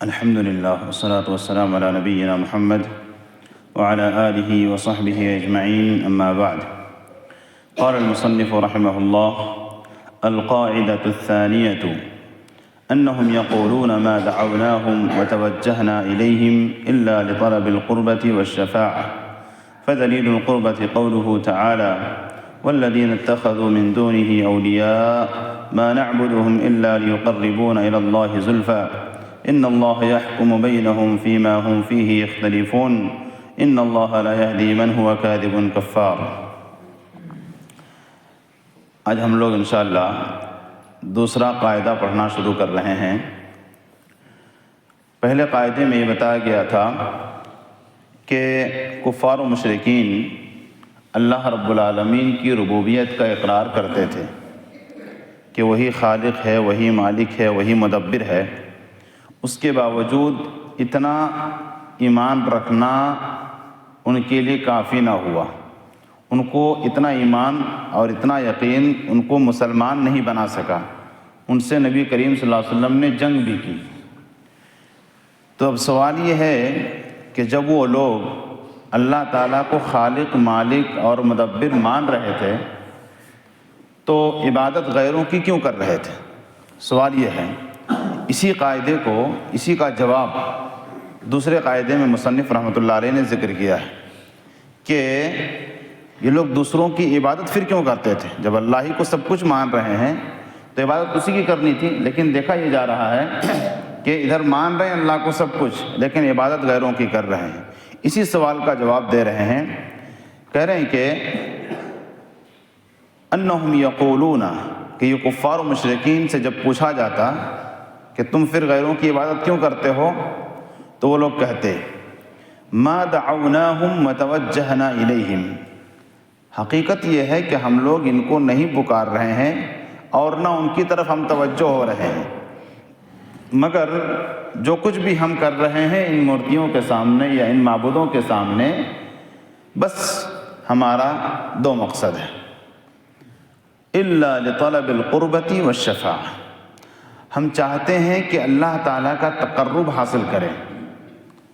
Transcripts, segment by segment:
الحمد لله والصلاة والسلام على نبينا محمد وعلى آله وصحبه أجمعين، أما بعد. قال المصنف رحمه الله: القاعدة الثانية أنهم يقولون ما دعوناهم وتوجهنا إليهم إلا لطلب القربة والشفاعة، فدليل القربة قوله تعالى: والذين اتخذوا من دونه أولياء ما نعبدهم إلا ليقربونا إلى الله زلفى إن الله يحكم بينهم فيما هم فيه يختلفون إن الله لا يهدي من هو كاذب كفار۔ آج ہم لوگ انشاءاللہ دوسرا قاعدہ پڑھنا شروع کر رہے ہیں۔ پہلے قاعدے میں یہ بتایا گیا تھا کہ کفار و مشرکین اللہ رب العالمین کی ربوبیت کا اقرار کرتے تھے کہ وہی خالق ہے، وہی مالک ہے، وہی مدبر ہے۔ اس کے باوجود اتنا ایمان رکھنا ان کے لیے کافی نہ ہوا۔ ان کو اتنا ایمان اور اتنا یقین ان کو مسلمان نہیں بنا سکا۔ ان سے نبی کریم صلی اللہ علیہ وسلم نے جنگ بھی کی۔ تو اب سوال یہ ہے کہ جب وہ لوگ اللہ تعالیٰ کو خالق، مالک اور مدبر مان رہے تھے تو عبادت غیروں کی کیوں کر رہے تھے؟ سوال یہ ہے۔ اسی قاعدے کو، اسی کا جواب دوسرے قاعدے میں مصنف رحمۃ اللہ علیہ نے ذکر کیا ہے کہ یہ لوگ دوسروں کی عبادت پھر کیوں کرتے تھے؟ جب اللہ ہی کو سب کچھ مان رہے ہیں تو عبادت اسی کی کرنی تھی، لیکن دیکھا یہ جا رہا ہے کہ ادھر مان رہے ہیں اللہ کو سب کچھ، لیکن عبادت غیروں کی کر رہے ہیں۔ اسی سوال کا جواب دے رہے ہیں، کہہ رہے ہیں کہ انہم یقولون، کہ یہ کفار و مشرکین سے جب پوچھا جاتا کہ تم پھر غیروں کی عبادت کیوں کرتے ہو، تو وہ لوگ کہتے ما دعوناہم وتوجہنا الیہم، حقیقت یہ ہے کہ ہم لوگ ان کو نہیں پکار رہے ہیں اور نہ ان کی طرف ہم توجہ ہو رہے ہیں، مگر جو کچھ بھی ہم کر رہے ہیں ان مورتیوں کے سامنے یا ان معبودوں کے سامنے، بس ہمارا دو مقصد ہے، الا لطلب القربۃ والشفاعہ، ہم چاہتے ہیں کہ اللہ تعالیٰ کا تقرب حاصل کریں،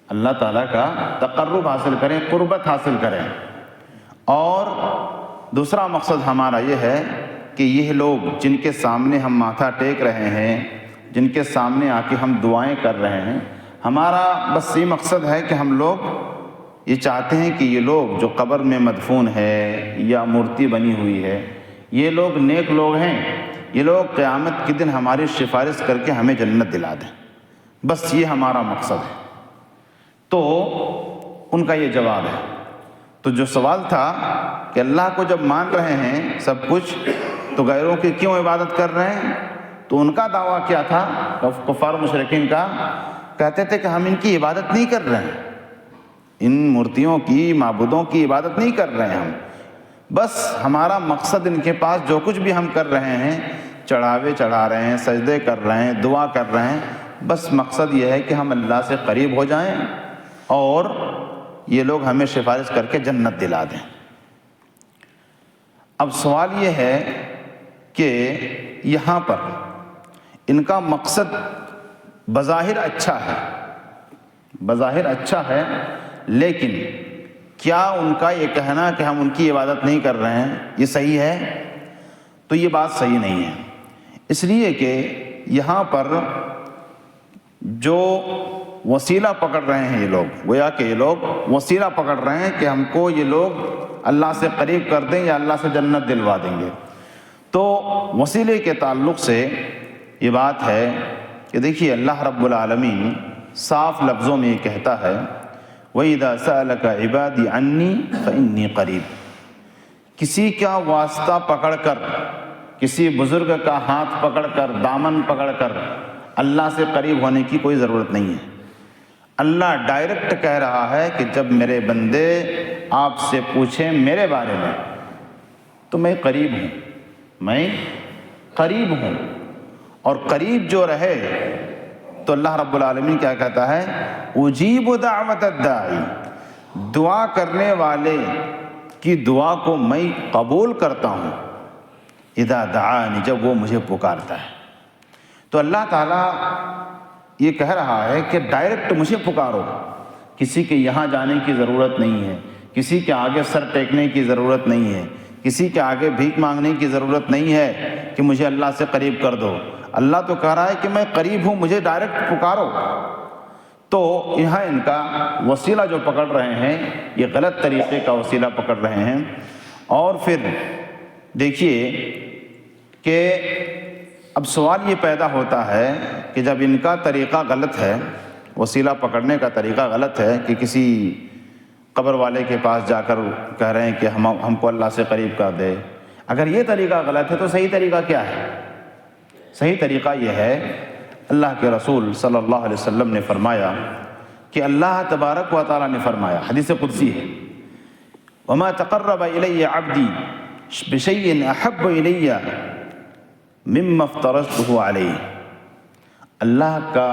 اللہ تعالیٰ کا تقرب حاصل کریں، قربت حاصل کریں، اور دوسرا مقصد ہمارا یہ ہے کہ یہ لوگ جن کے سامنے ہم ماتھا ٹیک رہے ہیں، جن کے سامنے آ کے ہم دعائیں کر رہے ہیں، ہمارا بس یہ مقصد ہے کہ ہم لوگ یہ چاہتے ہیں کہ یہ لوگ جو قبر میں مدفون ہے یا مورتی بنی ہوئی ہے، یہ لوگ نیک لوگ ہیں، یہ لوگ قیامت کے دن ہماری سفارش کر کے ہمیں جنت دلا دیں، بس یہ ہمارا مقصد ہے۔ تو ان کا یہ جواب ہے۔ تو جو سوال تھا کہ اللہ کو جب مان رہے ہیں سب کچھ تو غیروں کی کیوں عبادت کر رہے ہیں، تو ان کا دعویٰ کیا تھا کفار و مشرکین کا؟ کہتے تھے کہ ہم ان کی عبادت نہیں کر رہے ہیں، ان مورتیوں کی، معبودوں کی عبادت نہیں کر رہے ہیں ہم، بس ہمارا مقصد ان کے پاس جو کچھ بھی ہم کر رہے ہیں، چڑھاوے چڑھا رہے ہیں، سجدے کر رہے ہیں، دعا کر رہے ہیں، بس مقصد یہ ہے کہ ہم اللہ سے قریب ہو جائیں اور یہ لوگ ہمیں سفارش کر کے جنت دلا دیں۔ اب سوال یہ ہے کہ یہاں پر ان کا مقصد بظاہر اچھا ہے، بظاہر اچھا ہے، لیکن کیا ان کا یہ کہنا کہ ہم ان کی عبادت نہیں کر رہے ہیں یہ صحیح ہے؟ تو یہ بات صحیح نہیں ہے، اس لیے کہ یہاں پر جو وسیلہ پکڑ رہے ہیں یہ لوگ، گویا کہ یہ لوگ وسیلہ پکڑ رہے ہیں کہ ہم کو یہ لوگ اللہ سے قریب کر دیں یا اللہ سے جنت دلوا دیں گے۔ تو وسیلے کے تعلق سے یہ بات ہے کہ دیکھیے اللہ رب العالمین صاف لفظوں میں یہ کہتا ہے وَإِذَا سَأَلَكَ عِبَادِي عَنِّي فَإِنِّي قَرِيب، کسی کا واسطہ پکڑ کر، کسی بزرگ کا ہاتھ پکڑ کر، دامن پکڑ کر اللہ سے قریب ہونے کی کوئی ضرورت نہیں ہے۔ اللہ ڈائریکٹ کہہ رہا ہے کہ جب میرے بندے آپ سے پوچھیں میرے بارے میں تو میں قریب ہوں، میں قریب ہوں، اور قریب جو رہے تو اللہ رب العالمین کیا کہتا ہے؟ اجیب دعوت الداعی، دعا کرنے والے کی دعا کو میں قبول کرتا ہوں، اذا دعانی، جب وہ مجھے پکارتا ہے۔ تو اللہ تعالیٰ یہ کہہ رہا ہے کہ ڈائریکٹ مجھے پکارو، کسی کے یہاں جانے کی ضرورت نہیں ہے، کسی کے آگے سر ٹیکنے کی ضرورت نہیں ہے، کسی کے آگے بھیک مانگنے کی ضرورت نہیں ہے کہ مجھے اللہ سے قریب کر دو۔ اللہ تو کہہ رہا ہے کہ میں قریب ہوں، مجھے ڈائریکٹ پکارو۔ تو یہاں ان کا وسیلہ جو پکڑ رہے ہیں یہ غلط طریقے کا وسیلہ پکڑ رہے ہیں۔ اور پھر دیکھیے کہ اب سوال یہ پیدا ہوتا ہے کہ جب ان کا طریقہ غلط ہے، وسیلہ پکڑنے کا طریقہ غلط ہے کہ کسی قبر والے کے پاس جا کر کہہ رہے ہیں کہ ہم کو اللہ سے قریب کر دے، اگر یہ طریقہ غلط ہے تو صحیح طریقہ کیا ہے؟ صحیح طریقہ یہ ہے، اللہ کے رسول صلی اللہ علیہ وسلم نے فرمایا کہ اللہ تبارک و تعالیٰ نے فرمایا، حدیث قدسی ہے، وَمَا تَقَرَّبَ إِلَيَّ عَبْدِي بِشَيْءٍ أَحَبَّ إِلَيَّ مِمَّا افْتَرَضْتُهُ عَلَيْهِ۔ اللہ کا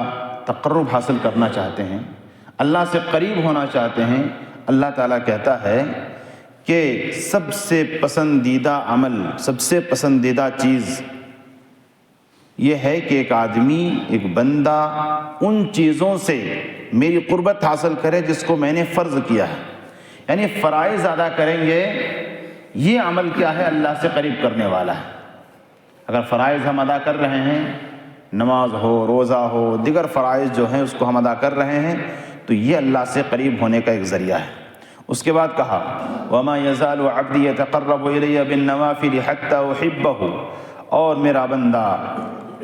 تقرب حاصل کرنا چاہتے ہیں، اللہ سے قریب ہونا چاہتے ہیں، اللہ تعالیٰ کہتا ہے کہ سب سے پسندیدہ عمل، سب سے پسندیدہ چیز یہ ہے کہ ایک آدمی، ایک بندہ ان چیزوں سے میری قربت حاصل کرے جس کو میں نے فرض کیا ہے، یعنی فرائض ادا کریں گے، یہ عمل کیا ہے؟ اللہ سے قریب کرنے والا ہے۔ اگر فرائض ہم ادا کر رہے ہیں، نماز ہو، روزہ ہو، دیگر فرائض جو ہیں اس کو ہم ادا کر رہے ہیں تو یہ اللہ سے قریب ہونے کا ایک ذریعہ ہے۔ اس کے بعد کہا وَمَا يَزَالُ عَبْدِي يَتَقَرَّبُ إِلَيَّ بِالنَّوَافِلِ حَتَّى أُحِبَّهُ، اور میرا بندہ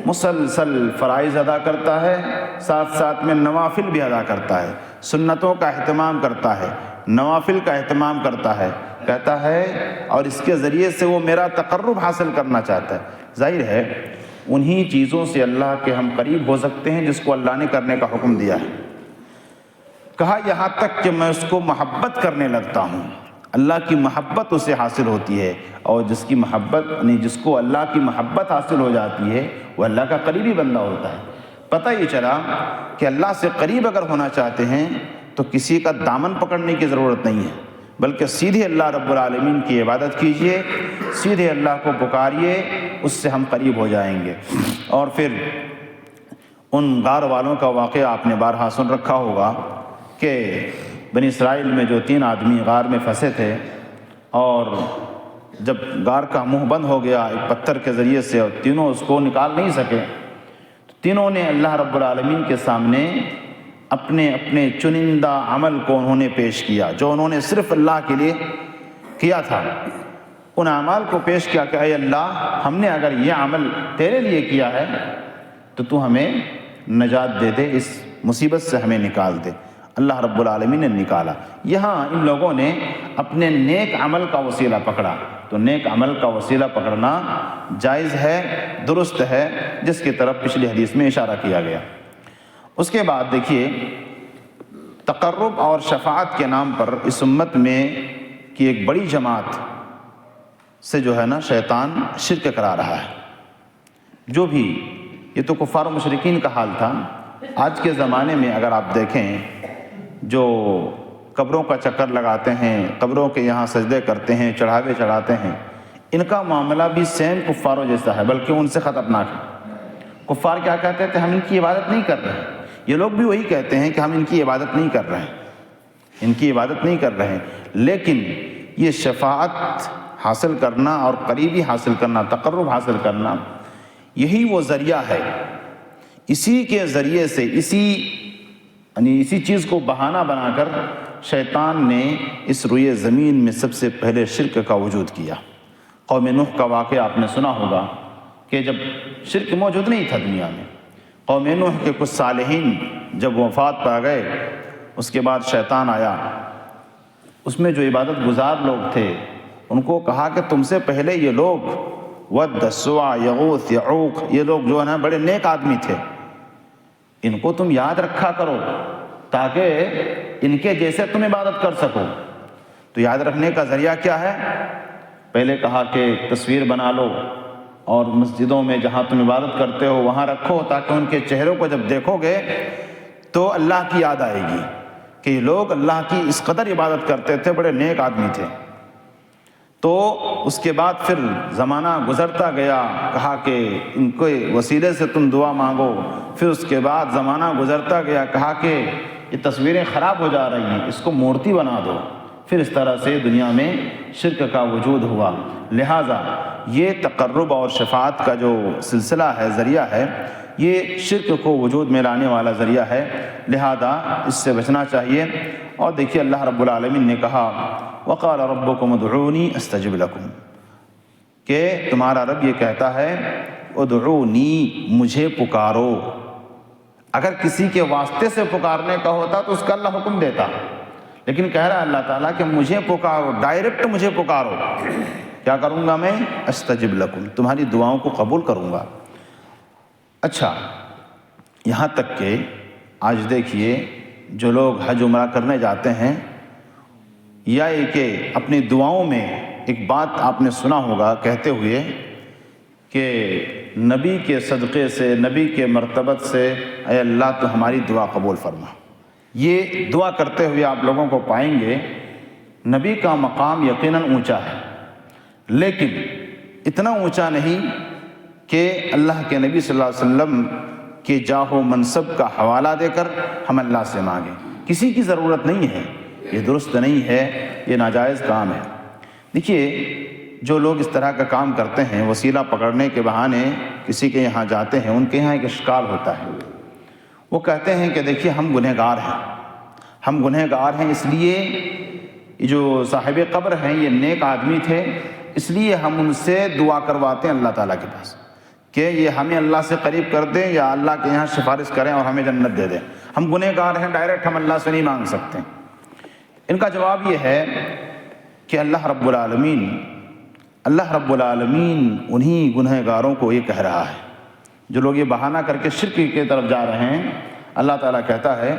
مسلسل فرائض ادا کرتا ہے، ساتھ ساتھ میں نوافل بھی ادا کرتا ہے، سنتوں کا اہتمام کرتا ہے، نوافل کا اہتمام کرتا ہے، کہتا ہے اور اس کے ذریعے سے وہ میرا تقرب حاصل کرنا چاہتا ہے۔ ظاہر ہے انہی چیزوں سے اللہ کے ہم قریب ہو سکتے ہیں جس کو اللہ نے کرنے کا حکم دیا ہے۔ کہا یہاں تک کہ میں اس کو محبت کرنے لگتا ہوں، اللہ کی محبت اسے حاصل ہوتی ہے، اور جس کی محبت یعنی جس کو اللہ کی محبت حاصل ہو جاتی ہے وہ اللہ کا قریبی بندہ ہوتا ہے۔ پتہ یہ چلا کہ اللہ سے قریب اگر ہونا چاہتے ہیں تو کسی کا دامن پکڑنے کی ضرورت نہیں ہے، بلکہ سیدھے اللہ رب العالمین کی عبادت کیجئے، سیدھے اللہ کو پکاریے، اس سے ہم قریب ہو جائیں گے۔ اور پھر ان غار والوں کا واقعہ آپ نے بارہا سن رکھا ہوگا کہ بنی اسرائیل میں جو 3 آدمی غار میں پھنسے تھے، اور جب غار کا منہ بند ہو گیا ایک پتھر کے ذریعے سے اور تینوں اس کو نکال نہیں سکے، تو تینوں نے اللہ رب العالمین کے سامنے اپنے اپنے چنندہ عمل کو انہوں نے پیش کیا جو انہوں نے صرف اللہ کے لیے کیا تھا۔ ان اعمال کو پیش کیا کہ اے اللہ، ہم نے اگر یہ عمل تیرے لیے کیا ہے تو تو ہمیں نجات دے دے، اس مصیبت سے ہمیں نکال دے۔ اللہ رب العالمین نے نکالا۔ یہاں ان لوگوں نے اپنے نیک عمل کا وسیلہ پکڑا، تو نیک عمل کا وسیلہ پکڑنا جائز ہے، درست ہے، جس کی طرف پچھلی حدیث میں اشارہ کیا گیا۔ اس کے بعد دیکھیے تقرب اور شفاعت کے نام پر اس امت میں کی ایک بڑی جماعت سے جو ہے نا شیطان شرک کرا رہا ہے۔ جو بھی یہ تو کفار و مشرکین کا حال تھا، آج کے زمانے میں اگر آپ دیکھیں جو قبروں کا چکر لگاتے ہیں، قبروں کے یہاں سجدے کرتے ہیں، چڑھاوے چڑھاتے ہیں، ان کا معاملہ بھی سیم کفاروں جیسا ہے، بلکہ ان سے خطرناک ہے۔ کفار کیا کہتے ہیں کہ ہم ان کی عبادت نہیں کر رہے ہیں، یہ لوگ بھی وہی کہتے ہیں کہ ہم ان کی عبادت نہیں کر رہے ہیں، ان کی عبادت نہیں کر رہے ہیں، لیکن یہ شفاعت حاصل کرنا اور قریبی حاصل کرنا، تقرب حاصل کرنا، یہی وہ ذریعہ ہے۔ اسی کے ذریعے سے اسی چیز کو بہانہ بنا کر شیطان نے اس روئے زمین میں سب سے پہلے شرک کا وجود کیا۔ قوم نوح کا واقعہ آپ نے سنا ہوگا کہ جب شرک موجود نہیں تھا دنیا میں، قوم نوح کے کچھ صالحین جب وفات پا گئے، اس کے بعد شیطان آیا، اس میں جو عبادت گزار لوگ تھے ان کو کہا کہ تم سے پہلے یہ لوگ ود، سواع، یغوث، یعوق، یہ لوگ جو ہے نا بڑے نیک آدمی تھے، ان کو تم یاد رکھا کرو تاکہ ان کے جیسے تم عبادت کر سکو۔ تو یاد رکھنے کا ذریعہ کیا ہے؟ پہلے کہا کہ تصویر بنا لو اور مسجدوں میں جہاں تم عبادت کرتے ہو وہاں رکھو، تاکہ ان کے چہروں کو جب دیکھو گے تو اللہ کی یاد آئے گی کہ یہ لوگ اللہ کی اس قدر عبادت کرتے تھے، بڑے نیک آدمی تھے۔ تو اس کے بعد پھر زمانہ گزرتا گیا، کہا کہ ان کے وسیلے سے تم دعا مانگو، پھر اس کے بعد زمانہ گزرتا گیا، کہا کہ یہ تصویریں خراب ہو جا رہی ہیں، اس کو مورتی بنا دو، پھر اس طرح سے دنیا میں شرک کا وجود ہوا۔ لہٰذا یہ تقرب اور شفاعت کا جو سلسلہ ہے، ذریعہ ہے، یہ شرک کو وجود میں لانے والا ذریعہ ہے، لہذا اس سے بچنا چاہیے۔ اور دیکھیے اللہ رب العالمین نے کہا وَقَالَ رَبُّكُمُ ادْعُونِي أَسْتَجِبْ لَكُمْ، کہ تمہارا رب یہ کہتا ہے ادعونی، مجھے پکارو۔ اگر کسی کے واسطے سے پکارنے کا ہوتا تو اس کا اللہ حکم دیتا، لیکن کہہ رہا ہے اللہ تعالیٰ کہ مجھے پکارو، ڈائریکٹ مجھے پکارو۔ کیا کروں گا میں؟ استجب لکم، تمہاری دعاؤں کو قبول کروں گا۔ اچھا، یہاں تک کہ آج دیکھیے جو لوگ حج عمرہ کرنے جاتے ہیں، یا یہ کہ اپنی دعاؤں میں ایک بات آپ نے سنا ہوگا کہتے ہوئے کہ نبی کے صدقے سے، نبی کے مرتبت سے اے اللہ تو ہماری دعا قبول فرما۔ یہ دعا کرتے ہوئے آپ لوگوں کو پائیں گے نبی کا مقام یقیناً اونچا ہے، لیکن اتنا اونچا نہیں کہ اللہ کے نبی صلی اللہ علیہ وسلم کے جاہ و منصب کا حوالہ دے کر ہم اللہ سے مانگیں۔ کسی کی ضرورت نہیں ہے، یہ درست نہیں ہے، یہ ناجائز کام ہے۔ دیکھیے جو لوگ اس طرح کا کام کرتے ہیں، وسیلہ پکڑنے کے بہانے کسی کے یہاں جاتے ہیں، ان کے یہاں ایک اشکال ہوتا ہے۔ وہ کہتے ہیں کہ دیکھیے ہم گنہگار ہیں، ہم گنہگار ہیں، اس لیے جو صاحب قبر ہیں یہ نیک آدمی تھے، اس لیے ہم ان سے دعا کرواتے ہیں اللہ تعالیٰ کے پاس کہ یہ ہمیں اللہ سے قریب کر دیں یا اللہ کے یہاں سفارش کریں اور ہمیں جنت دے دیں۔ ہم گنہگار ہیں، ڈائریکٹ ہم اللہ سے نہیں مانگ سکتے۔ ان کا جواب یہ ہے کہ اللہ رب العالمین انہی گنہگاروں کو یہ کہہ رہا ہے جو لوگ یہ بہانہ کر کے شرک کی طرف جا رہے ہیں۔ اللہ تعالیٰ کہتا ہے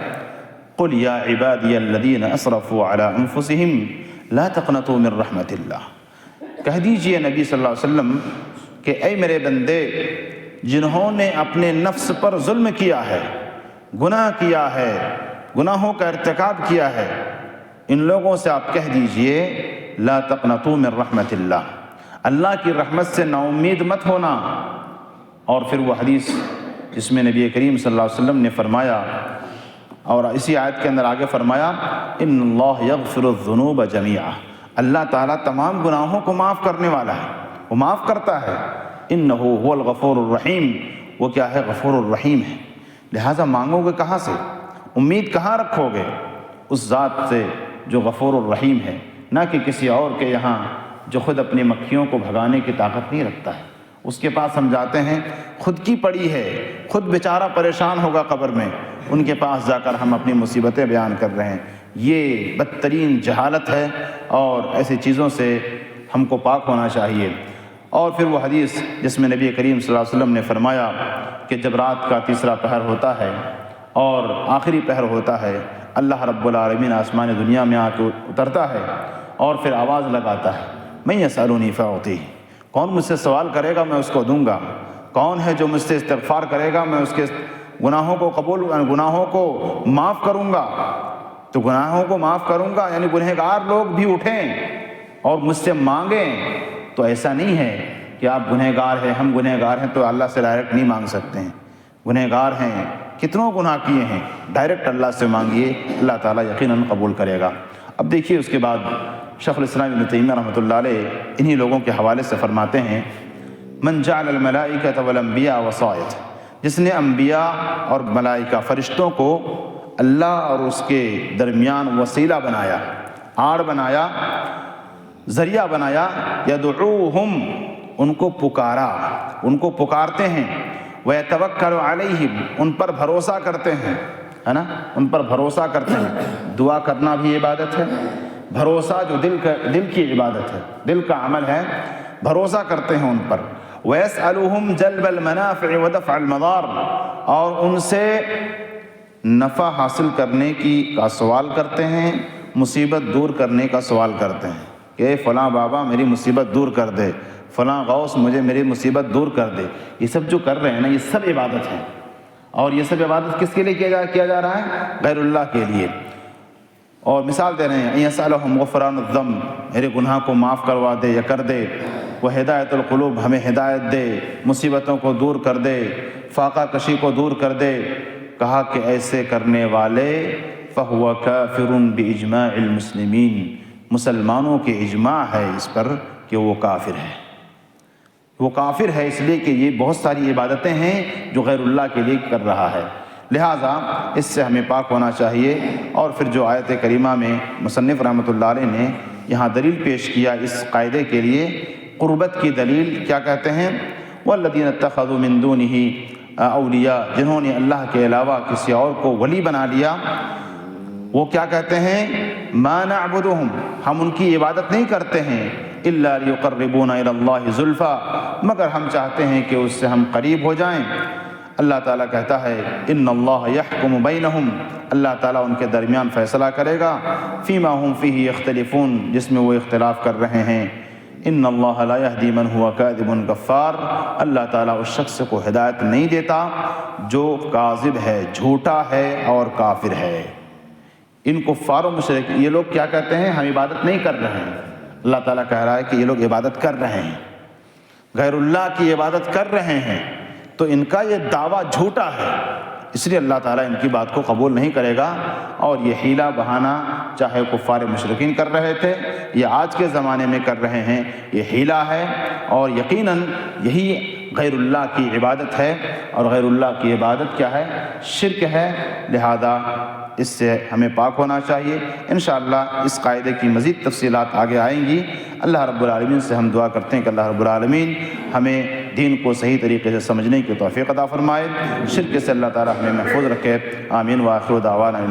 قُلْ يَا عِبَادِيَ الَّذِينَ أَسْرَفُوا عَلَىٰ أَنفُسِهِمْ لَا تَقْنَطُوا مِن رَحْمَةِ اللَّهِ، کہہ دیجئے نبی صلی اللہ علیہ وسلم کہ اے میرے بندے، جنہوں نے اپنے نفس پر ظلم کیا ہے، گناہ کیا ہے، گناہوں کا ارتکاب کیا ہے، ان لوگوں سے آپ کہہ دیجئے لا تقنطوا من رحمت اللہ، اللہ کی رحمت سے نا امید مت ہونا۔ اور پھر وہ حدیث جس میں نبی کریم صلی اللہ علیہ وسلم نے فرمایا، اور اسی آیت کے اندر آگے فرمایا ان اللہ یغفر الذنوب جمیعا، اللہ تعالیٰ تمام گناہوں کو معاف کرنے والا ہے، وہ معاف کرتا ہے۔ انہ هو الغفور الرحیم، وہ کیا ہے؟ غفور الرحیم ہے۔ لہٰذا مانگو گے کہاں سے؟ امید کہاں رکھو گے؟ اس ذات سے جو غفور الرحیم ہے، نہ کہ کسی اور کے یہاں جو خود اپنی مکھیوں کو بھگانے کی طاقت نہیں رکھتا ہے۔ اس کے پاس ہم جاتے ہیں، خود کی پڑی ہے، خود بیچارہ پریشان ہوگا قبر میں، ان کے پاس جا کر ہم اپنی مصیبتیں بیان کر رہے ہیں۔ یہ بدترین جہالت ہے، اور ایسی چیزوں سے ہم کو پاک ہونا چاہیے۔ اور پھر وہ حدیث جس میں نبی کریم صلی اللہ علیہ وسلم نے فرمایا کہ جب رات کا تیسرا پہر ہوتا ہے اور آخری پہر ہوتا ہے، اللہ رب العالمین آسمان دنیا میں آ کے اترتا ہے اور پھر آواز لگاتا ہے من یسألنی فأعطیہ، کون مجھ سے سوال کرے گا میں اس کو دوں گا، کون ہے جو مجھ سے استغفار کرے گا میں اس کے گناہوں کو معاف کروں گا۔ تو گناہوں کو معاف کروں گا یعنی گنہگار لوگ بھی اٹھیں اور مجھ سے مانگیں۔ تو ایسا نہیں ہے کہ آپ گنہگار ہیں، ہم گنہگار ہیں تو اللہ سے ڈائریکٹ نہیں مانگ سکتے ہیں۔ گنہگار ہیں، کتنوں گناہ کیے ہیں، ڈائریکٹ اللہ سے مانگیے، اللہ تعالیٰ یقیناً قبول کرے گا۔ اب دیکھیے اس کے بعد شیخ الاسلام ابن تیمیہ رحمۃ اللہ علیہ انہی لوگوں کے حوالے سے فرماتے ہیں من جعل الملائکۃ والانبیاء وسائط، جس نے انبیاء اور ملائکہ فرشتوں کو اللہ اور اس کے درمیان وسیلہ بنایا، آڑ بنایا، ذریعہ بنایا، یدعوہم، ان کو پکارا، ان کو پکارتے ہیں، ویتوکل علیہم، ان پر بھروسہ کرتے ہیں، ہے نا، ان پر بھروسہ کرتے ہیں۔ دعا کرنا بھی عبادت ہے، بھروسہ جو دل کی عبادت ہے، دل کا عمل ہے، بھروسہ کرتے ہیں ان پر۔ ویسألہم جلب المنافع ودفع المضار، اور ان سے نفع حاصل کرنے کا سوال کرتے ہیں، مصیبت دور کرنے کا سوال کرتے ہیں کہ فلاں بابا میری مصیبت دور کر دے، فلاں غوث مجھے میری مصیبت دور کر دے۔ یہ سب جو کر رہے ہیں نا، یہ سب عبادت ہے، اور یہ سب عبادت کس کے لیے کیا جا رہا ہے؟ غیر اللہ کے لیے۔ اور مثال دے رہے ہیں یسألہم غفران الذنب، میرے گناہ کو معاف کروا دے یا کر دے، وہ ہدایت القلوب، ہمیں ہدایت دے، مصیبتوں کو دور کر دے، فاقہ کشی کو دور کر دے۔ کہا کہ ایسے کرنے والے فہو کافر باجماع المسلمین، مسلمانوں کے اجماع ہے اس پر کہ وہ کافر ہے۔ وہ کافر ہے اس لیے کہ یہ بہت ساری عبادتیں ہیں جو غیر اللہ کے لیے کر رہا ہے، لہٰذا اس سے ہمیں پاک ہونا چاہیے۔ اور پھر جو آیت کریمہ میں مصنف رحمۃ اللہ علیہ نے یہاں دلیل پیش کیا اس قاعدے کے لیے، قربت کی دلیل کیا کہتے ہیں؟ والذین اتخذوا من دونہ اولیاء، جنہوں نے اللہ کے علاوہ کسی اور کو ولی بنا لیا، وہ کیا کہتے ہیں؟ ما نعبدہم، ہم ان کی عبادت نہیں کرتے ہیں، الا لیقربونا الی اللہ زلفیٰ، مگر ہم چاہتے ہیں کہ اس سے ہم قریب ہو جائیں۔ اللہ تعالیٰ کہتا ہے ان اللہ یحکم بینہم، اللہ تعالیٰ ان کے درمیان فیصلہ کرے گا، فیما ہم فیہ یختلفون، جس میں وہ اختلاف کر رہے ہیں۔ ان اللہ لا یہدی من ہوا کاذب کفار، اللہ تعالیٰ اس شخص کو ہدایت نہیں دیتا جو کاذب ہے، جھوٹا ہے اور کافر ہے۔ ان کفار و مشرک یہ لوگ کیا کہتے ہیں؟ ہم عبادت نہیں کر رہے ہیں۔ اللہ تعالیٰ کہہ رہا ہے کہ یہ لوگ عبادت کر رہے ہیں، غیر اللہ کی عبادت کر رہے ہیں، تو ان کا یہ دعویٰ جھوٹا ہے، اس لیے اللہ تعالیٰ ان کی بات کو قبول نہیں کرے گا۔ اور یہ حیلہ بہانہ چاہے کفار مشرکین کر رہے تھے یا آج کے زمانے میں کر رہے ہیں، یہ حیلہ ہے، اور یقیناً یہی غیر اللہ کی عبادت ہے، اور غیر اللہ کی عبادت کیا ہے؟ شرک ہے، لہذا اس سے ہمیں پاک ہونا چاہیے۔ انشاءاللہ اس قاعدے کی مزید تفصیلات آگے آئیں گی۔ اللہ رب العالمین سے ہم دعا کرتے ہیں کہ اللہ رب العالمین ہمیں دین کو صحیح طریقے سے سمجھنے کی توفیق عطا فرمائے، شرک سے اللہ تعالیٰ ہمیں محفوظ رکھے۔ آمین وآخر دعوانا